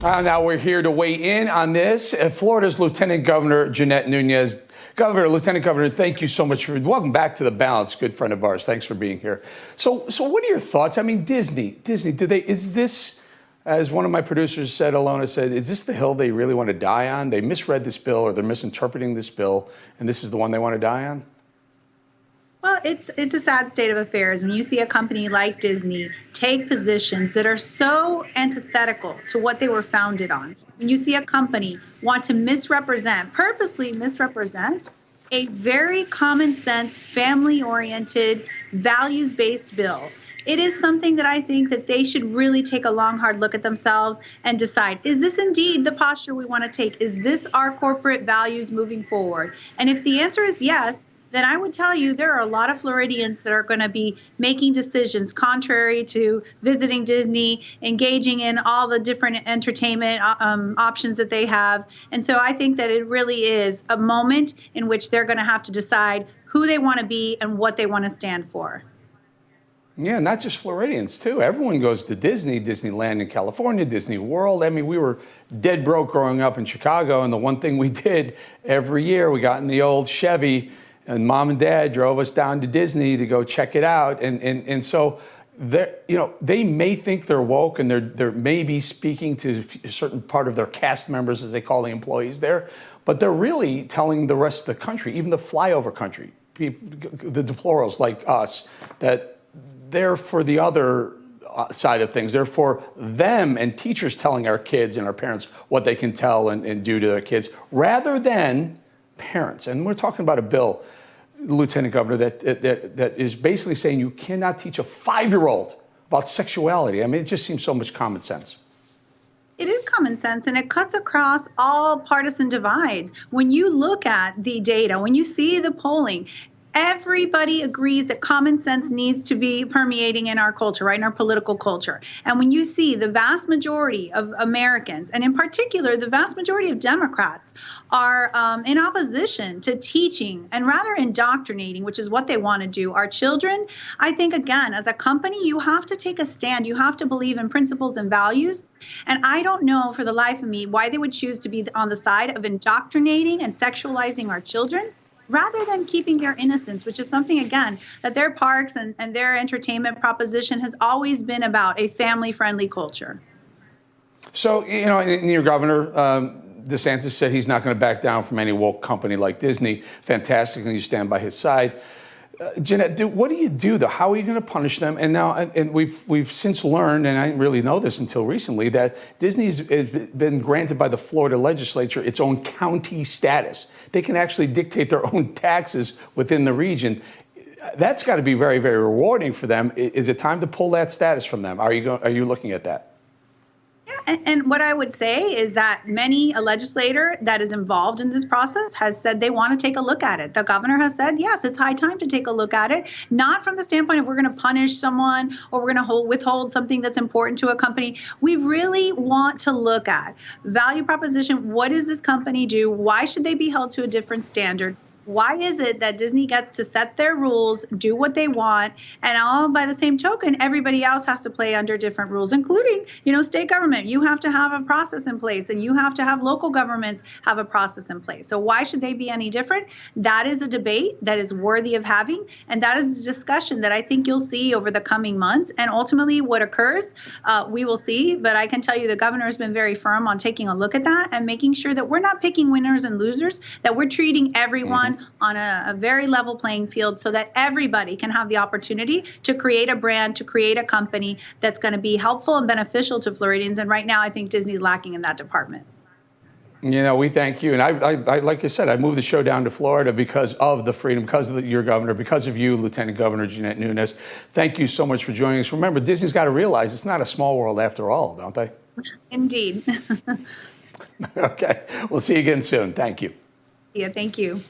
Now we're here to weigh in on this. Florida's Lieutenant Governor Jeanette Nunez. Lieutenant Governor, thank you so much welcome back to The Balance, good friend of ours. Thanks for being here. So what are your thoughts? I mean, Disney, is this, as one of my producers said, Alona said, is this the hill they really want to die on? They misread this bill, or they're misinterpreting this bill, and this is the one they want to die on? Well, it's a sad state of affairs when you see a company like Disney take positions that are so antithetical to what they were founded on. When you see a company want to purposely misrepresent a very common sense, family-oriented, values-based bill. It is something that I think that they should really take a long, hard look at themselves and decide, is this indeed the posture we want to take? Is this our corporate values moving forward? And if the answer is yes, then I would tell you there are a lot of Floridians that are going to be making decisions contrary to visiting Disney, engaging in all the different entertainment options that they have. And so I think that it really is a moment in which they're going to have to decide who they want to be and what they want to stand for. Yeah, not just Floridians, too. Everyone goes to Disney, Disneyland in California, Disney World. I mean, we were dead broke growing up in Chicago, and the one thing we did every year, we got in the old Chevy, and Mom and Dad drove us down to Disney to go check it out. And so they may think they're woke, and they're maybe speaking to a certain part of their cast members, as they call the employees there, but they're really telling the rest of the country, even the flyover country, people, the deplorables like us, that they're for the other side of things. They're for them, and teachers telling our kids and our parents what they can tell and do to their kids, rather than parents. And we're talking about a bill, Lieutenant Governor, that is basically saying you cannot teach a 5-year-old about sexuality. I mean, it just seems so much common sense. It is common sense, and it cuts across all partisan divides. When you look at the data, when you see the polling, everybody agrees that common sense needs to be permeating in our culture, right, in our political culture. And when you see the vast majority of Americans, and in particular, the vast majority of Democrats, are in opposition to teaching and rather indoctrinating, which is what they want to do, our children, I think, again, as a company, you have to take a stand. You have to believe in principles and values. And I don't know for the life of me why they would choose to be on the side of indoctrinating and sexualizing our children, rather than keeping their innocence, which is something, again, that their parks and their entertainment proposition has always been about, a family-friendly culture. So, in your governor, DeSantis said he's not going to back down from any woke company like Disney. Fantastic, and you stand by his side. Jeanette, what do you do, though? How are you going to punish them? And now, and we've since learned, and I didn't really know this until recently, that Disney's been granted by the Florida legislature its own county status. They can actually dictate their own taxes within the region. That's got to be very, very rewarding for them. Is it time to pull that status from them? Are you looking at that? Yeah, and what I would say is that a legislator that is involved in this process has said they want to take a look at it. The governor has said, yes, it's high time to take a look at it, not from the standpoint of we're going to punish someone or we're going to withhold something that's important to a company. We really want to look at value proposition. What does this company do? Why should they be held to a different standard? Why is it that Disney gets to set their rules, do what they want, and all by the same token, everybody else has to play under different rules, including, state government. You have to have a process in place, and you have to have local governments have a process in place. So why should they be any different? That is a debate that is worthy of having, and that is a discussion that I think you'll see over the coming months. And ultimately, what occurs, we will see. But I can tell you the governor has been very firm on taking a look at that and making sure that we're not picking winners and losers, that we're treating everyone on a very level playing field so that everybody can have the opportunity to create a brand, to create a company that's going to be helpful and beneficial to Floridians. And right now, I think Disney's lacking in that department. We thank you. And I like I said, I moved the show down to Florida because of the freedom, because of your governor, because of you, Lieutenant Governor Jeanette Nunez. Thank you so much for joining us. Remember, Disney's got to realize it's not a small world after all, don't they? Indeed. Okay. We'll see you again soon. Thank you. Yeah, thank you.